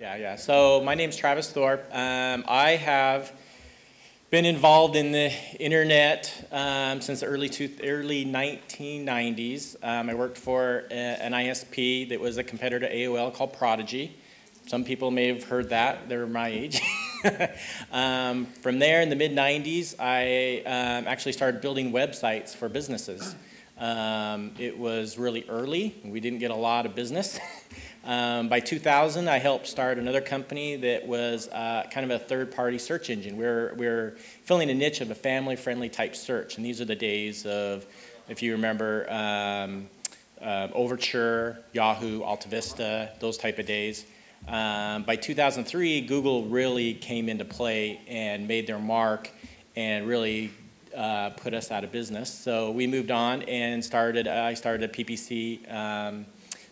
Yeah. So my name's Travis Thorpe. I have been involved in the internet since the early 1990s. I worked for an ISP that was a competitor to AOL called Prodigy. Some people may have heard that. They're my age. From there, in the mid-90s, I actually started building websites for businesses. It was really early. We didn't get a lot of business. By 2000, I helped start another company that was kind of a third-party search engine. We're filling a niche of a family-friendly type search, and these are the days of, if you remember, Overture, Yahoo, AltaVista, those type of days. By 2003, Google really came into play and made their mark and really put us out of business. So we moved on and I started a PPC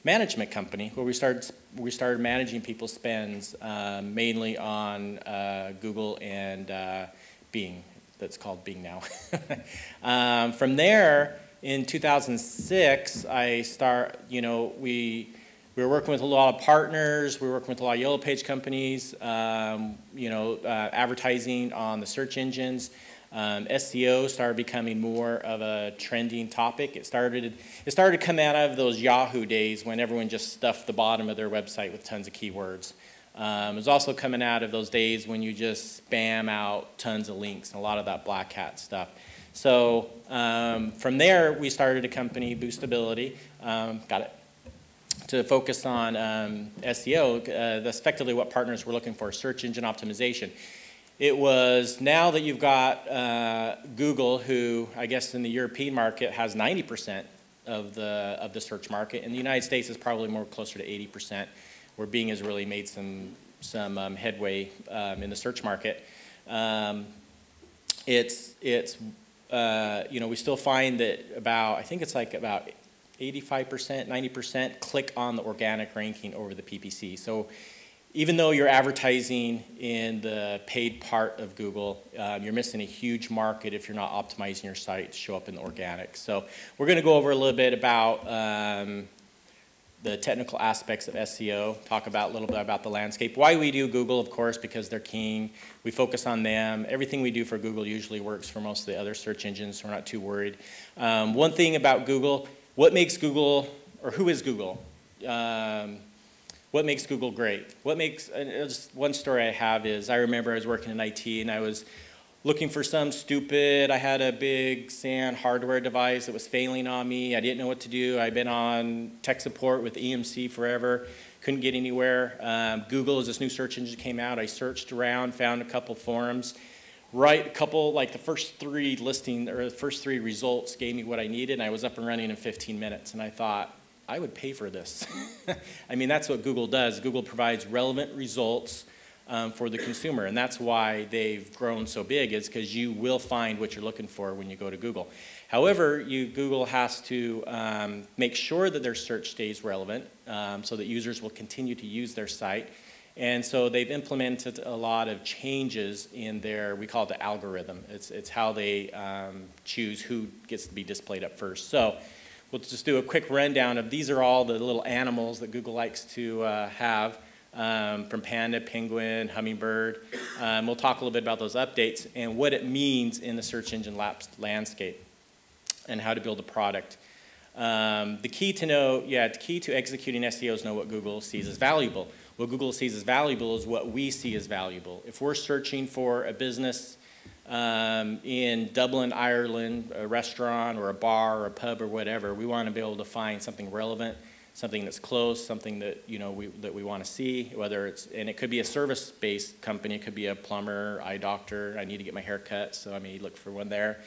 management company where we started managing people's spends mainly on Google and Bing. That's called Bing now. From there, in 2006, we were working with a lot of partners. We were working with a lot of yellow page companies, advertising on the search engines. SEO started becoming more of a trending topic. It started to come out of those Yahoo days when everyone just stuffed the bottom of their website with tons of keywords. It was also coming out of those days when you just spam out tons of links and a lot of that black hat stuff. So from there, we started a company, Boostability, to focus on SEO. That's effectively what partners were looking for, search engine optimization. It was now that you've got Google, who I guess in the European market has 90% of the search market. In the United States, it's probably more closer to 80%, where Bing has really made some headway in the search market. We still find that I think it's like about 85%, 90% click on the organic ranking over the PPC. So even though you're advertising in the paid part of Google, you're missing a huge market if you're not optimizing your site to show up in the organic. So we're going to go over a little bit about the technical aspects of SEO, talk about a little bit about the landscape. Why we do Google, of course, because they're king. We focus on them. Everything we do for Google usually works for most of the other search engines, so we're not too worried. One thing about Google, what makes Google, or who is Google? What makes Google great? Just one story I have is, I remember I was working in IT and I was looking for I had a big SAN hardware device that was failing on me. I didn't know what to do. I'd been on tech support with EMC forever, couldn't get anywhere. Google, as this new search engine came out, I searched around, found a couple forums. The first three results gave me what I needed, and I was up and running in 15 minutes. And I thought, I would pay for this. I mean, that's what Google does. Google provides relevant results for the consumer, and that's why they've grown so big, is because you will find what you're looking for when you go to Google. However, Google has to make sure that their search stays relevant so that users will continue to use their site. And so they've implemented a lot of changes in we call it the algorithm. It's how they choose who gets to be displayed up first. So we'll just do a quick rundown of these are all the little animals that Google likes to have, from panda, penguin, hummingbird. We'll talk a little bit about those updates and what it means in the search engine landscape and how to build a product. The key to executing SEO is know what Google sees as valuable. What Google sees as valuable is what we see as valuable. If we're searching for a business in Dublin, Ireland, a restaurant or a bar or a pub or whatever, we want to be able to find something relevant, something that's close, something that we want to see, and it could be a service-based company, it could be a plumber, eye doctor, I need to get my hair cut, so I may look for one there.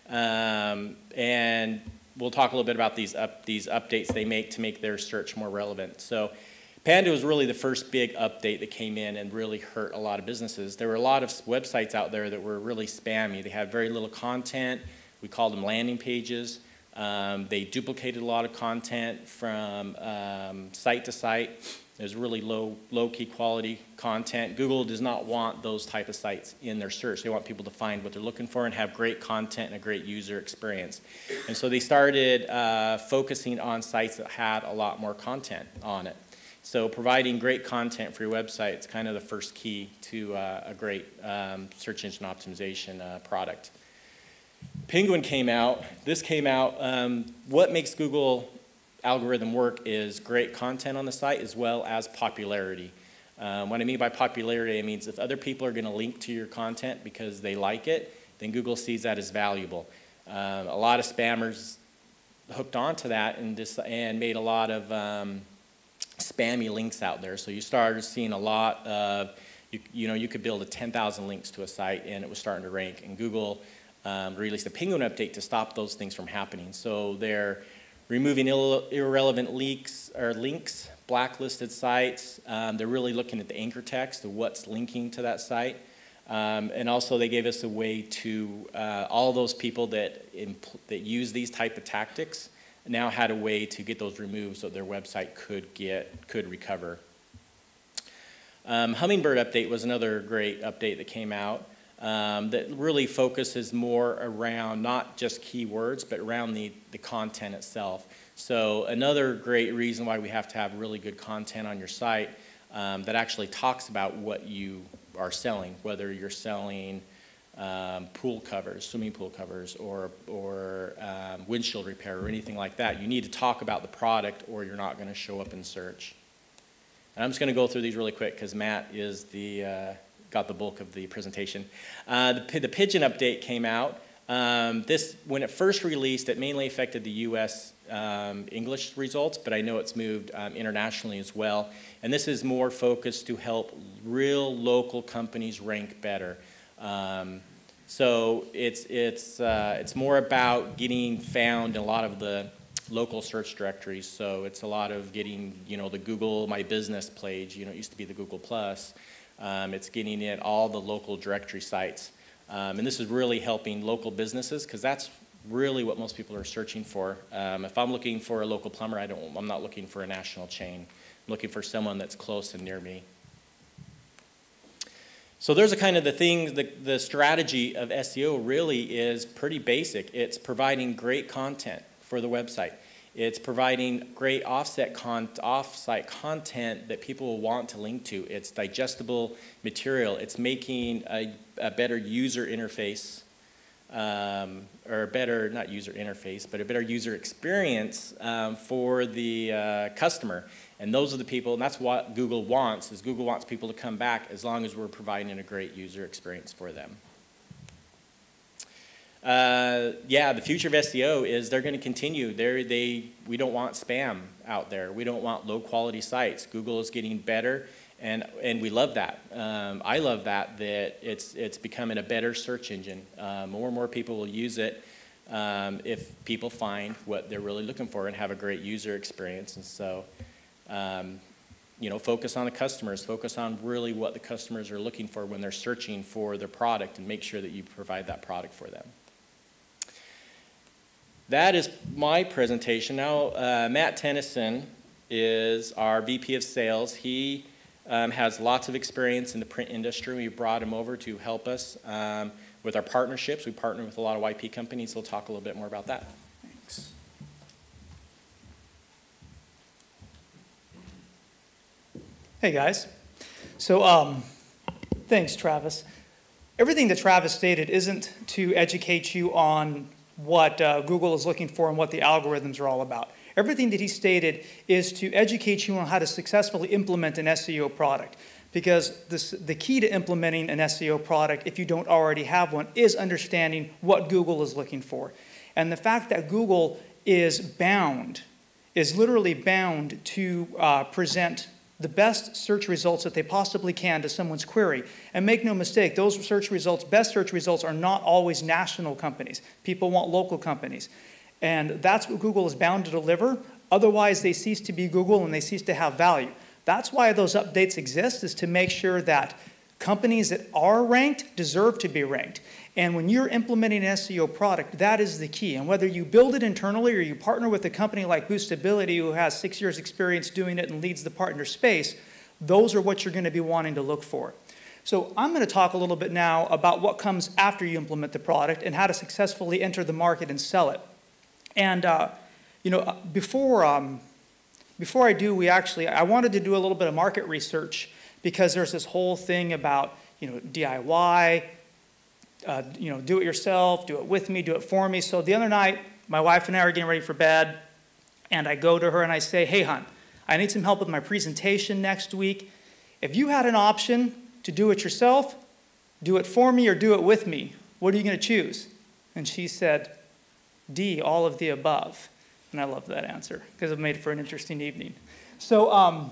And we'll talk a little bit about these updates they make to make their search more relevant. So Panda was really the first big update that came in and really hurt a lot of businesses. There were a lot of websites out there that were really spammy. They had very little content. We called them landing pages. They duplicated a lot of content from site to site. There's really low-key quality content. Google does not want those type of sites in their search. They want people to find what they're looking for and have great content and a great user experience. And so they started focusing on sites that had a lot more content on it. So providing great content for your website is kind of the first key to a great search engine optimization product. Penguin came out. This came out. What makes Google algorithm work is great content on the site as well as popularity. What I mean by popularity, it means if other people are going to link to your content because they like it, then Google sees that as valuable. A lot of spammers hooked onto that and made a lot of spammy links out there. So you started seeing a lot of, you could build 10,000 links to a site and it was starting to rank. And Google released a Penguin update to stop those things from happening. So they're removing irrelevant links, blacklisted sites. They're really looking at the anchor text of what's linking to that site. And also they gave us a way to, all those people that use these type of tactics now had a way to get those removed so their website could recover. Hummingbird update was another great update that came out that really focuses more around not just keywords but around the content itself. So another great reason why we have to have really good content on your site that actually talks about what you are selling, whether you're selling pool covers, swimming pool covers, or windshield repair or anything like that. You need to talk about the product or you're not going to show up in search. And I'm just going to go through these really quick because Matt is got the bulk of the presentation. The pigeon update came out. When it first released, it mainly affected the US English results, but I know it's moved internationally as well. And this is more focused to help real local companies rank better. So it's more about getting found in a lot of the local search directories. So it's a lot of getting, the Google My Business page. It used to be the Google Plus. It's getting in all the local directory sites. And this is really helping local businesses because that's really what most people are searching for. If I'm looking for a local plumber, I'm not looking for a national chain. I'm looking for someone that's close and near me. So there's a kind of the strategy of SEO really is pretty basic. It's providing great content for the website. It's providing great offsite content that people will want to link to. It's digestible material. It's making a better user interface, or a better, not user interface, but a better user experience for the customer. And those are the people, and that's what Google wants, is Google wants people to come back as long as we're providing a great user experience for them. Yeah, the future of SEO is they're going to continue. We don't want spam out there. We don't want low quality sites. Google is getting better, and we love that. I love that it's becoming a better search engine. More and more people will use it if people find what they're really looking for and have a great user experience. And so, focus on the customers. Focus on really what the customers are looking for when they're searching for their product, and make sure that you provide that product for them. That is my presentation. Now, Matt Tennyson is our VP of Sales. He has lots of experience in the print industry. We brought him over to help us with our partnerships. We partner with a lot of YP companies. He'll talk a little bit more about that. Thanks. Hey, guys. So, thanks, Travis. Everything that Travis stated isn't to educate you on what Google is looking for and what the algorithms are all about. Everything that he stated is to educate you on how to successfully implement an SEO product. Because the key to implementing an SEO product, if you don't already have one, is understanding what Google is looking for. And the fact that Google is literally bound to present the best search results that they possibly can to someone's query. And make no mistake, those search results, best search results, are not always national companies. People want local companies. And that's what Google is bound to deliver. Otherwise, they cease to be Google and they cease to have value. That's why those updates exist, is to make sure that companies that are ranked deserve to be ranked. And when you're implementing an SEO product, that is the key. And whether you build it internally or you partner with a company like Boostability who has 6 years experience doing it and leads the partner space, those are what you're going to be wanting to look for. So I'm going to talk a little bit now about what comes after you implement the product and how to successfully enter the market and sell it. And before before I do, I wanted to do a little bit of market research because there's this whole thing about, DIY, do it yourself, do it with me, do it for me. So the other night, my wife and I are getting ready for bed, and I go to her and I say, hey, hon, I need some help with my presentation next week. If you had an option to do it yourself, do it for me, or do it with me, what are you going to choose? And she said, D, all of the above. And I love that answer because it made for an interesting evening. So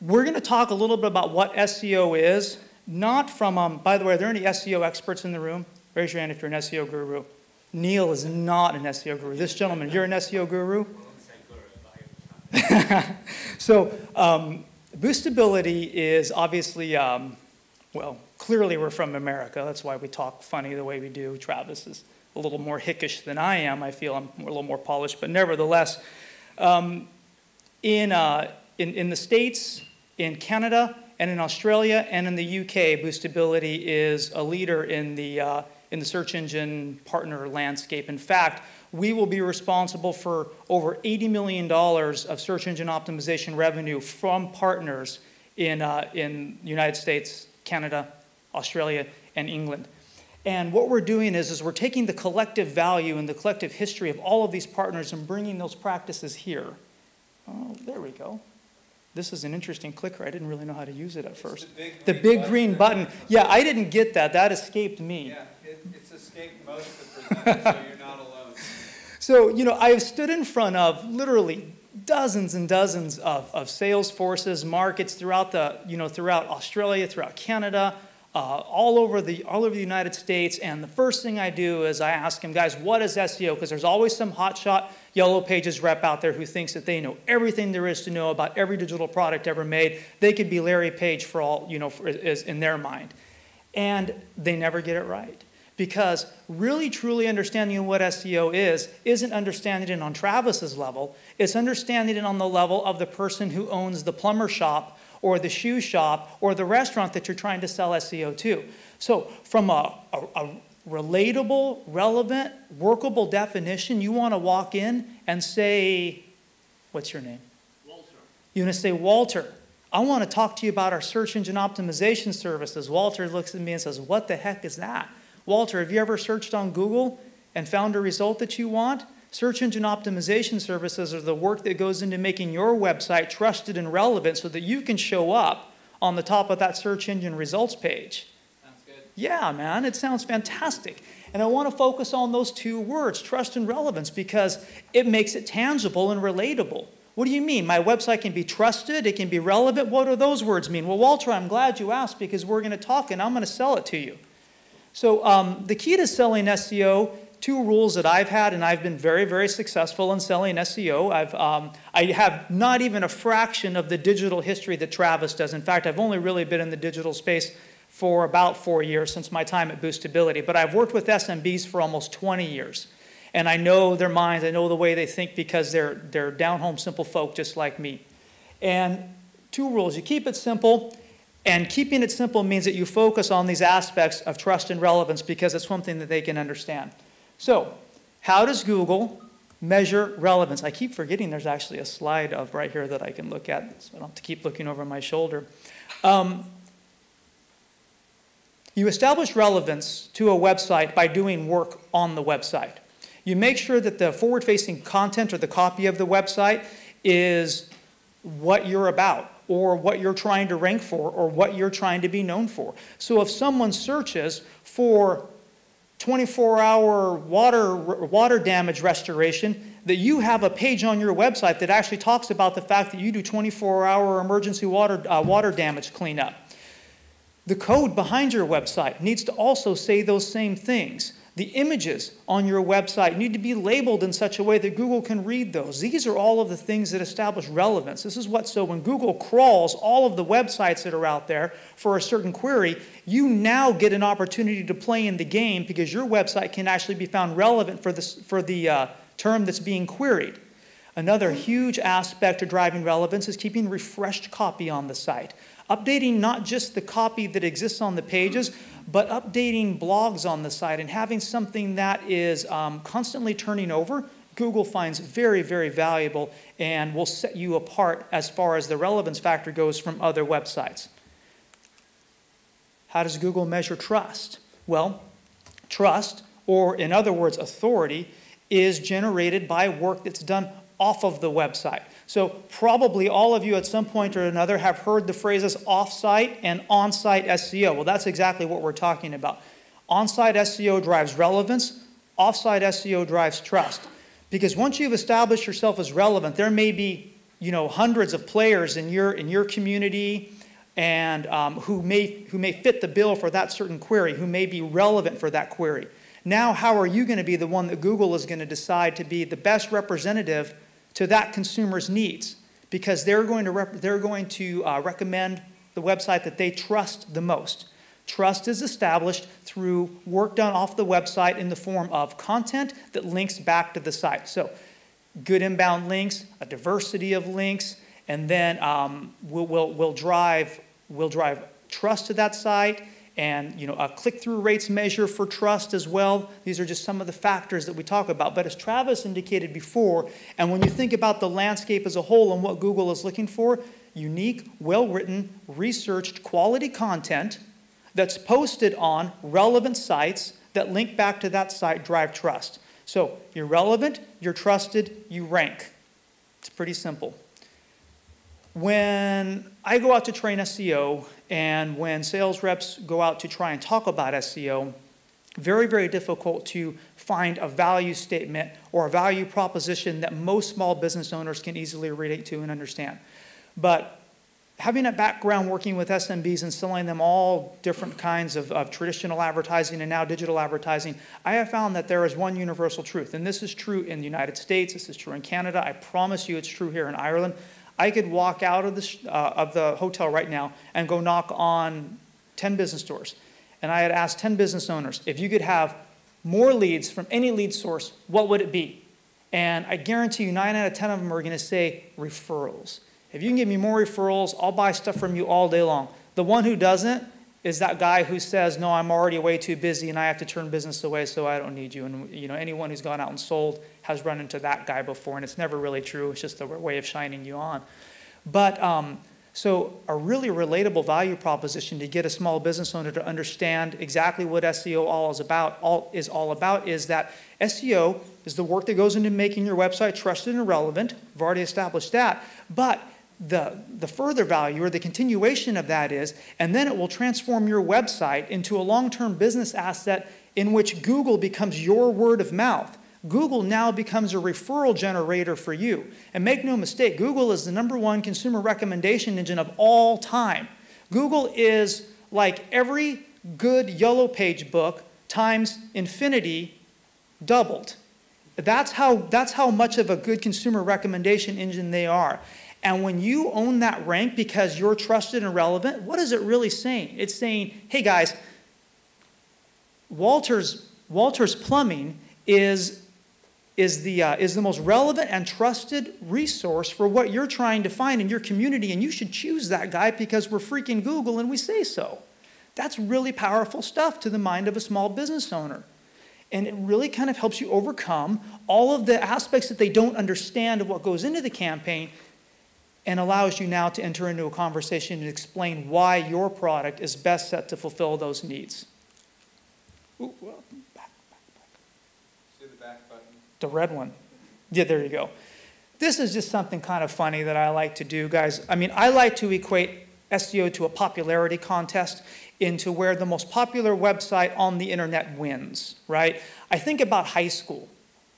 we're going to talk a little bit about what SEO is, not from, by the way, are there any SEO experts in the room? Raise your hand if you're an SEO guru. Neil is not an SEO guru. This gentleman, you're an SEO guru? So boostability is obviously, well, clearly we're from America. That's why we talk funny the way we do. Travis is a little more hickish than I am. I feel I'm a little more polished. But nevertheless, in the States, in Canada, and in Australia, and in the UK, boostability is a leader in the search engine partner landscape. In fact, we will be responsible for over $80 million of search engine optimization revenue from partners in the United States, Canada, Australia, and England. And what we're doing is we're taking the collective value and the collective history of all of these partners and bringing those practices here. Oh, there we go. This is an interesting clicker. I didn't really know how to use it at first. The big green button. Yeah, I didn't get that. That escaped me. Yeah, it's escaped most of the presenters, so you're not alone. So, I've stood in front of literally dozens and dozens of sales forces, markets throughout throughout Australia, throughout Canada, all over the United States. And the first thing I do is I ask them, guys, what is SEO? Because there's always some hotshot Yellow Pages rep out there who thinks that they know everything there is to know about every digital product ever made. They could be Larry Page for all, is in their mind. And they never get it right. Because really, truly understanding what SEO isn't understanding it on Travis's level. It's understanding it on the level of the person who owns the plumber shop or the shoe shop or the restaurant that you're trying to sell SEO to. So from a relatable, relevant, workable definition, you want to walk in and say, what's your name? Walter. You want to say, Walter, I want to talk to you about our search engine optimization services. Walter looks at me and says, what the heck is that? Walter, have you ever searched on Google and found a result that you want? Search engine optimization services are the work that goes into making your website trusted and relevant so that you can show up on the top of that search engine results page. Sounds good. Yeah, man, it sounds fantastic. And I want to focus on those two words, trust and relevance, because it makes it tangible and relatable. What do you mean? My website can be trusted, it can be relevant. What do those words mean? Well, Walter, I'm glad you asked because we're going to talk and I'm going to sell it to you. So the key to selling SEO, two rules that I've had, and I've been very, very successful in selling SEO. I have not even a fraction of the digital history that Travis does. In fact, I've only really been in the digital space for about 4 years since my time at Boostability. But I've worked with SMBs for almost 20 years. And I know their minds, I know the way they think because they're down-home simple folk just like me. And two rules, you keep it simple. And keeping it simple means that you focus on these aspects of trust and relevance because it's something that they can understand. So, how does Google measure relevance? I keep forgetting there's actually a slide of right here that I can look at, so I don't have to keep looking over my shoulder. You establish relevance to a website by doing work on the website. You make sure that the forward-facing content or the copy of the website is what you're about, or what you're trying to rank for, or what you're trying to be known for. So if someone searches for 24-hour water damage restoration, that you have a page on your website that actually talks about the fact that you do 24-hour emergency water damage cleanup. The code behind your website needs to also say those same things. The images on your website need to be labeled in such a way that Google can read those. These are all of the things that establish relevance. This is so when Google crawls all of the websites that are out there for a certain query, you now get an opportunity to play in the game because your website can actually be found relevant for the term that's being queried. Another huge aspect of driving relevance is keeping refreshed copy on the site. Updating not just the copy that exists on the pages, but updating blogs on the site and having something that is constantly turning over, Google finds very, very valuable and will set you apart as far as the relevance factor goes from other websites. How does Google measure trust? Well, trust, or in other words, authority, is generated by work that's done off of the website. So probably all of you at some point or another have heard the phrases off-site and on-site SEO. Well, that's exactly what we're talking about. On-site SEO drives relevance, off-site SEO drives trust. Because once you've established yourself as relevant, there may be, hundreds of players in your community and who may fit the bill for that certain query, who may be relevant for that query. Now, how are you going to be the one that Google is going to decide to be the best representative to that consumer's needs? Because they're going to recommend the website that they trust the most. Trust is established through work done off the website in the form of content that links back to the site. So good inbound links, a diversity of links, and then we'll drive trust to that site, and a click-through rates measure for trust as well. These are just some of the factors that we talk about. But as Travis indicated before, and when you think about the landscape as a whole and what Google is looking for, unique, well-written, researched, quality content that's posted on relevant sites that link back to that site drive trust. So you're relevant, you're trusted, you rank. It's pretty simple. When I go out to train SEO and when sales reps go out to try and talk about SEO, very, very difficult to find a value statement or a value proposition that most small business owners can easily relate to and understand. But having a background working with SMBs and selling them all different kinds of traditional advertising and now digital advertising, I have found that there is one universal truth. And this is true in the United States. This is true in Canada. I promise you it's true here in Ireland. I could walk out of the hotel right now and go knock on 10 business doors. And I had asked 10 business owners, if you could have more leads from any lead source, what would it be? And I guarantee you 9 out of 10 of them are going to say referrals. If you can give me more referrals, I'll buy stuff from you all day long. The one who doesn't is that guy who says, no, I'm already way too busy and I have to turn business away, so I don't need you. And anyone who's gone out and sold has run into that guy before, and it's never really true. It's just a way of shining you on. But so a really relatable value proposition to get a small business owner to understand exactly what SEO is all about is that SEO is the work that goes into making your website trusted and relevant. We've already established that. But the further value or the continuation of that is, and then it will transform your website into a long-term business asset in which Google becomes your word of mouth. Google now becomes a referral generator for you. And make no mistake, Google is the #1 consumer recommendation engine of all time. Google is like every good yellow page book times infinity doubled. That's how much of a good consumer recommendation engine they are. And when you own that rank because you're trusted and relevant, what is it really saying? It's saying, hey guys, Walter's Plumbing is the most relevant and trusted resource for what you're trying to find in your community, and you should choose that guy because we're freaking Google and we say so. That's really powerful stuff to the mind of a small business owner. And it really kind of helps you overcome all of the aspects that they don't understand of what goes into the campaign, and allows you now to enter into a conversation and explain why your product is best set to fulfill those needs. Ooh, well, back. See the back button? The red one. Yeah, there you go. This is just something kind of funny that I like to do, guys. I mean, I like to equate SEO to a popularity contest into where the most popular website on the internet wins, right? I think about high school.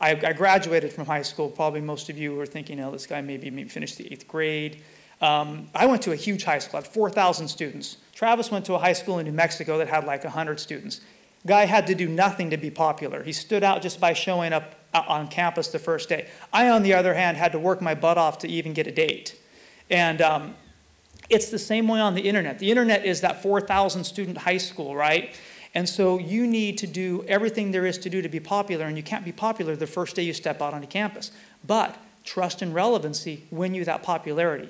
I graduated from high school. Probably most of you are thinking, oh, this guy maybe finished the 8th grade. I went to a huge high school, I had 4,000 students. Travis went to a high school in New Mexico that had like 100 students. Guy had to do nothing to be popular. He stood out just by showing up on campus the first day. I, on the other hand, had to work my butt off to even get a date. And it's the same way on the internet. The internet is that 4,000 student high school, right? And so you need to do everything there is to do to be popular, and you can't be popular the first day you step out onto campus. But trust and relevancy win you that popularity.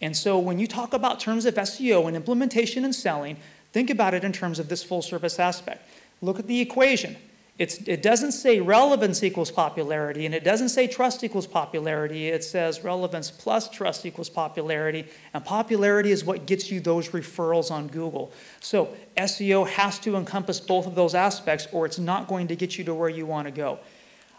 And so when you talk about terms of SEO and implementation and selling, think about it in terms of this full service aspect. Look at the equation. It doesn't say relevance equals popularity, and it doesn't say trust equals popularity. It says relevance plus trust equals popularity, and popularity is what gets you those referrals on Google. So SEO has to encompass both of those aspects, or it's not going to get you to where you want to go.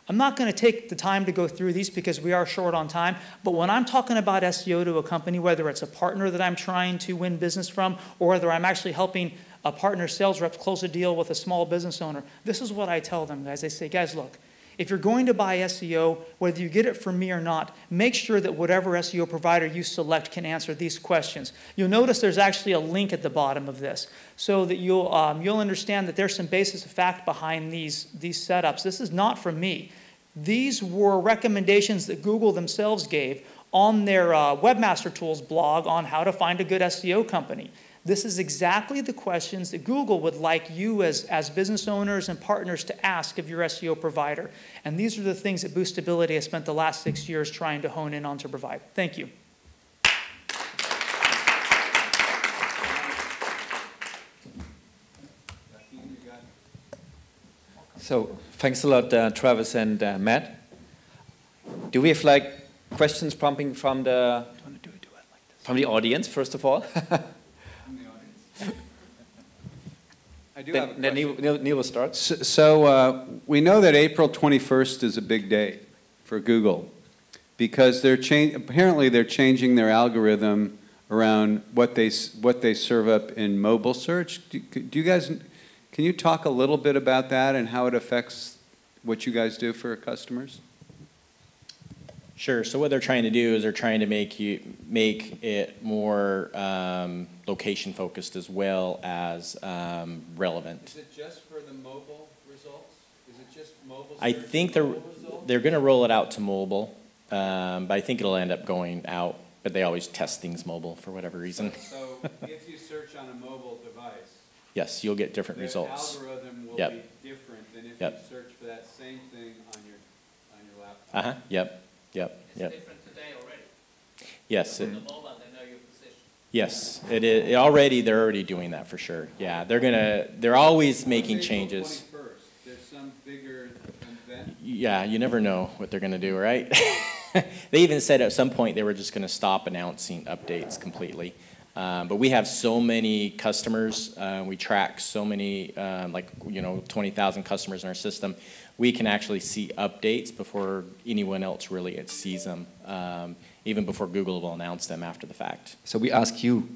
I'm not going to take the time to go through these because we are short on time, but when I'm talking about SEO to a company, whether it's a partner that I'm trying to win business from, or whether I'm actually helping a partner sales rep close a deal with a small business owner, this is what I tell them, guys. I say, guys, look, if you're going to buy SEO, whether you get it from me or not, make sure that whatever SEO provider you select can answer these questions. You'll notice there's actually a link at the bottom of this so that you'll understand that there's some basis of fact behind these setups. This is not from me. These were recommendations that Google themselves gave on their Webmaster Tools blog on how to find a good SEO company. This is exactly the questions that Google would like you as business owners and partners to ask of your SEO provider. And these are the things that Boostability has spent the last 6 years trying to hone in on to provide. Thank you. So thanks a lot, Travis and Matt. Do we have like questions prompting from the audience, first of all? I do have a then question. Neil will start. So we know that April 21st is a big day for Google because apparently they're changing their algorithm around what they serve up in mobile search. Do you guys, can you talk a little bit about that and how it affects what you guys do for customers? Sure. So what they're trying to do is they're trying to make it more location focused as well as relevant. Is it just for the mobile results? Is it just mobile? I think they're going to roll it out to mobile, but I think it'll end up going out. But they always test things mobile for whatever reason. So if you search on a mobile device, yes, you'll get different results. The algorithm will be different than if you search for that same thing on your laptop. Yep. It's different today already. Yes. On the mobile, they know your position. Yes, it is. They're already doing that for sure. Yeah, they're always making changes. April 21st, there's some bigger event. Yeah, you never know what they're going to do, right? They even said at some point they were just going to stop announcing updates completely. But we have so many customers. We track so many, 20,000 customers in our system. We can actually see updates before anyone else really sees them, even before Google will announce them after the fact. So we ask you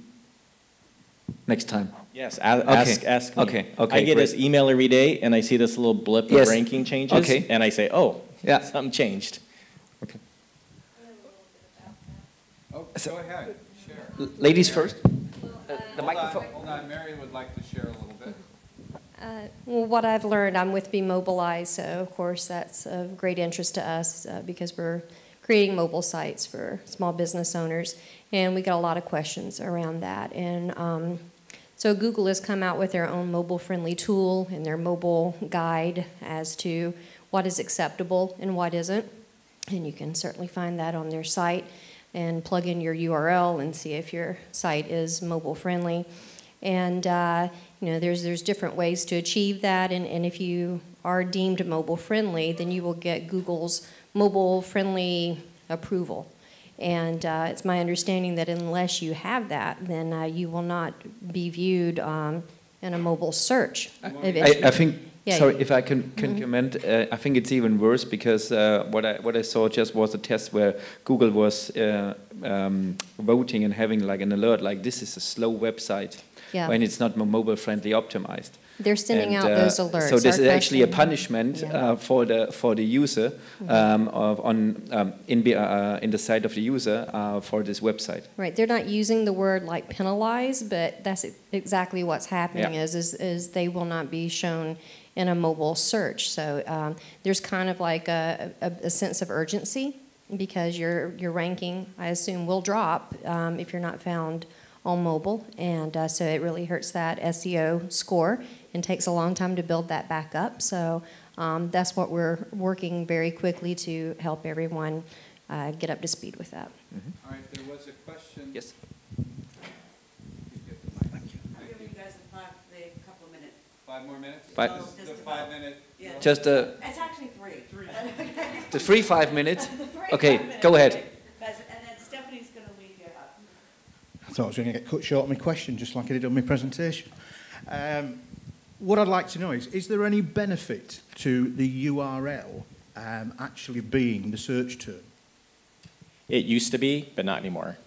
next time. Yes, ask me. Okay, I get this email every day, and I see this little blip of ranking changes, and I say, oh, something changed. Okay. Oh, go ahead, share. Ladies first. The microphone. Hold on, Mary would like to share a little bit. Well, what I've learned, I'm with BeMobilize, so of course that's of great interest to us because we're creating mobile sites for small business owners, and we got a lot of questions around that. And so Google has come out with their own mobile-friendly tool and their mobile guide as to what is acceptable and what isn't, and you can certainly find that on their site and plug in your URL and see if your site is mobile-friendly. And there's different ways to achieve that, and if you are deemed mobile friendly, then you will get Google's mobile friendly approval. And it's my understanding that unless you have that, then you will not be viewed in a mobile search eventually. I think, sorry, if I can comment, I think it's even worse because what I saw just was a test where Google was voting and having like an alert like this is a slow website. Yeah. When it's not mobile friendly optimized. They're sending out those alerts. So this is actually a punishment for the user in the site of the user for this website. Right. They're not using the word like penalize, but that's exactly what's happening is they will not be shown in a mobile search. So there's kind of like a sense of urgency because your ranking, I assume, will drop if you're not found on mobile, and so it really hurts that SEO score and takes a long time to build that back up. So that's what we're working very quickly to help everyone get up to speed with that. All right, there was a question. Yes. I'll give you guys a couple of minutes. 5 more minutes? Five- This is the 5-minute. Just It's actually three. the 5 minutes. Three Okay, 5 minutes, go ahead. okay. And then Stephanie's going to lead you up. I thought I was going to get cut short on my question, just like I did on my presentation. What I'd like to know is there any benefit to the URL actually being the search term? It used to be, but not anymore.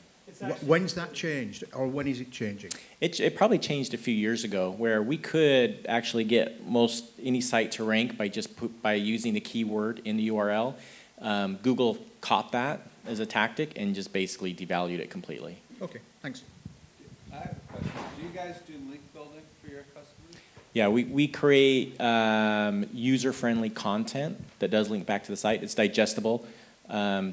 When's that changed, or when is it changing? It probably changed a few years ago, where we could actually get most any site to rank by using the keyword in the URL. Google caught that as a tactic and just basically devalued it completely. Okay, thanks. I have a question. Do you guys do link building for your customers? Yeah, we create user-friendly content that does link back to the site. It's digestible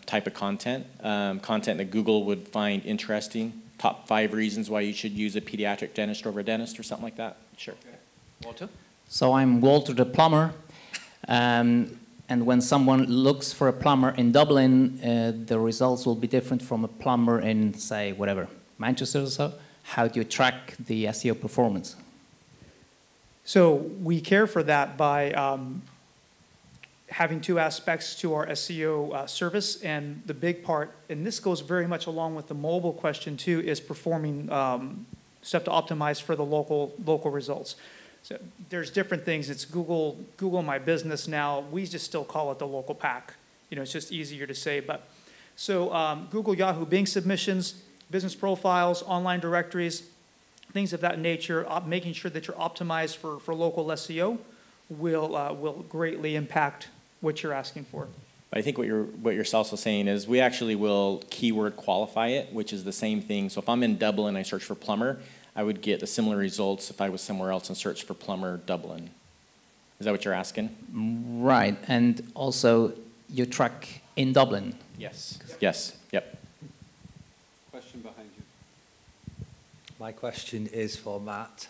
type of content, content that Google would find interesting. Top 5 reasons why you should use a pediatric dentist over a dentist or something like that. Sure. Walter? So I'm Walter the plumber, and when someone looks for a plumber in Dublin, the results will be different from a plumber in, say, whatever, Manchester or so. How do you track the SEO performance? So we care for that by having 2 aspects to our SEO service, and the big part, and this goes very much along with the mobile question too, is performing stuff to optimize for the local results. So there's different things. It's Google My Business now. We just still call it the local pack. You know, it's just easier to say. But so Google, Yahoo, Bing submissions, business profiles, online directories, things of that nature, making sure that you're optimized for local SEO will greatly impact what you're asking for. I think what you're also saying is we actually will keyword qualify it, which is the same thing. So if I'm in Dublin and I search for plumber, I would get the similar results if I was somewhere else and searched for plumber Dublin. Is that what you're asking? Right, and also you track in Dublin. Yes. Yes. Yep. Question behind you. My question is for Matt.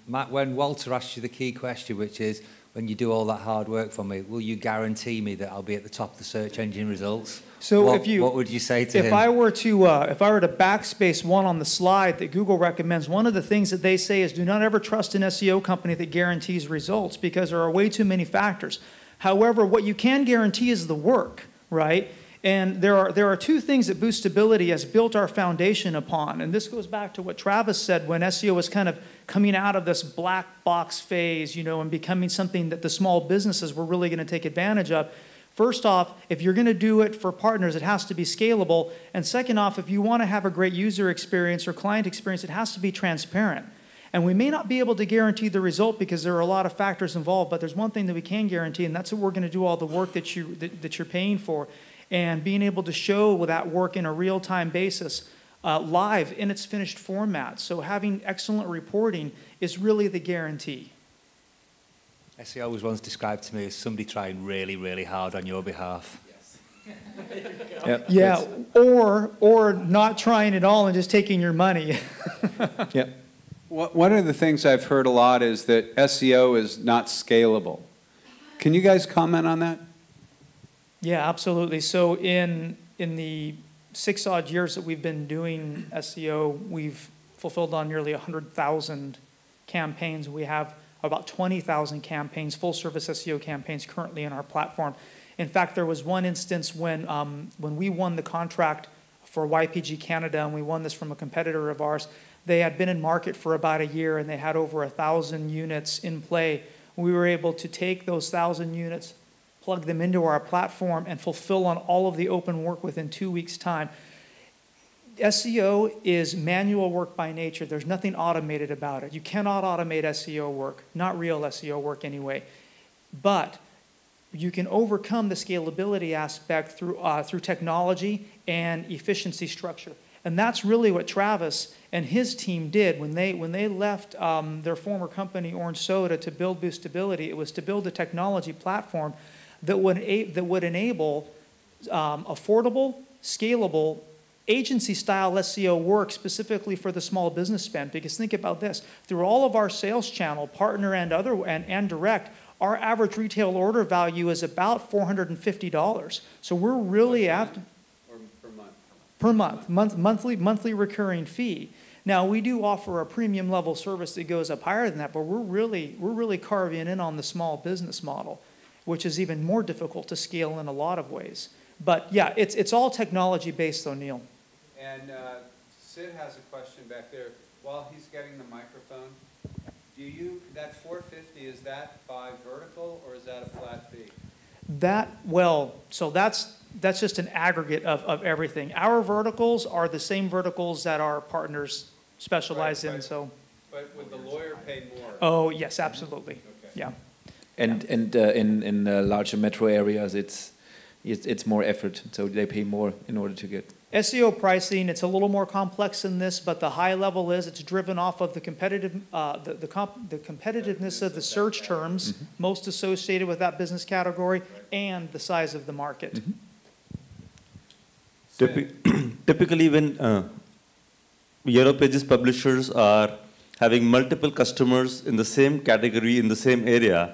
Matt, when Walter asked you the key question, which is, when you do all that hard work for me, will you guarantee me that I'll be at the top of the search engine results? So what would you say to him? If I were to backspace one on the slide that Google recommends, one of the things that they say is do not ever trust an SEO company that guarantees results because there are way too many factors. However, what you can guarantee is the work, right? And there are 2 things that Boostability has built our foundation upon. And this goes back to what Travis said when SEO was kind of coming out of this black box phase, you know, and becoming something that the small businesses were really going to take advantage of. First off, if you're going to do it for partners, it has to be scalable. And second off, if you want to have a great user experience or client experience, it has to be transparent. And we may not be able to guarantee the result because there are a lot of factors involved, but there's one thing that we can guarantee, and that's that we're going to do all the work that you're paying for. And being able to show that work in a real-time basis, live in its finished format. So having excellent reporting is really the guarantee. SEO was once described to me as somebody trying really, really hard on your behalf. Yep. Yeah, or not trying at all and just taking your money. Yep. One of the things I've heard a lot is that SEO is not scalable. Can you guys comment on that? Yeah, absolutely. So in the 6 odd years that we've been doing SEO, we've fulfilled on nearly 100,000 campaigns. We have about 20,000 campaigns, full service SEO campaigns currently in our platform. In fact, there was one instance when we won the contract for YPG Canada, and we won this from a competitor of ours. They had been in market for about a year, and they had over 1,000 units in play. We were able to take those 1,000 units, plug them into our platform, and fulfill on all of the open work within 2 weeks' time. SEO is manual work by nature. There's nothing automated about it. You cannot automate SEO work, not real SEO work anyway. But you can overcome the scalability aspect through technology and efficiency structure. And that's really what Travis and his team did when they left their former company, Orange Soda, to build Boostability. It was to build a technology platform that would enable affordable, scalable, agency-style SEO work specifically for the small business spend. Because think about this: through all of our sales channel, partner and other and direct, our average retail order value is about $450. So we're really after Or per month? monthly recurring fee. Now, we do offer a premium level service that goes up higher than that, but we're really carving in on the small business model, which is even more difficult to scale in a lot of ways. But yeah, it's all technology based, though, Neil. And Sid has a question back there. While he's getting the microphone, that 450, is that by vertical or is that a flat fee? So that's just an aggregate of everything. Our verticals are the same verticals that our partners specialize in, so. But would the lawyer pay more? Oh, yes, absolutely. Okay. Yeah. And in larger metro areas, it's more effort, so they pay more in order to get. SEO pricing, it's a little more complex than this, but the high level is it's driven off of the competitiveness of the search terms most associated with that business category and the size of the market. Typically, when Yellow Pages publishers are having multiple customers in the same category, in the same area,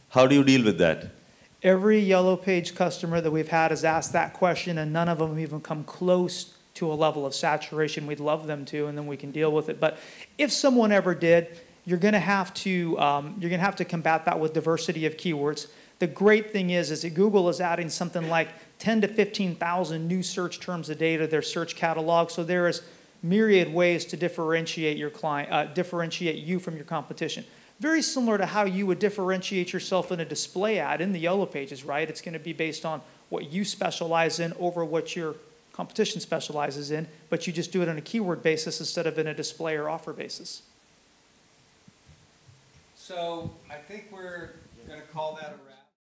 how do you deal with that? Every Yellow Page customer that we've had has asked that question, and none of them have even come close to a level of saturation. We'd love them to, and then we can deal with it. But if someone ever did, you're going to have to combat that with diversity of keywords. The great thing is that Google is adding something like 10 to 15,000 new search terms a day to their search catalog. So there is myriad ways to differentiate your client, differentiate you from your competition. Very similar to how you would differentiate yourself in a display ad in the Yellow Pages, right? It's going to be based on what you specialize in over what your competition specializes in, but you just do it on a keyword basis instead of in a display or offer basis. So I think we're going to call that a wrap.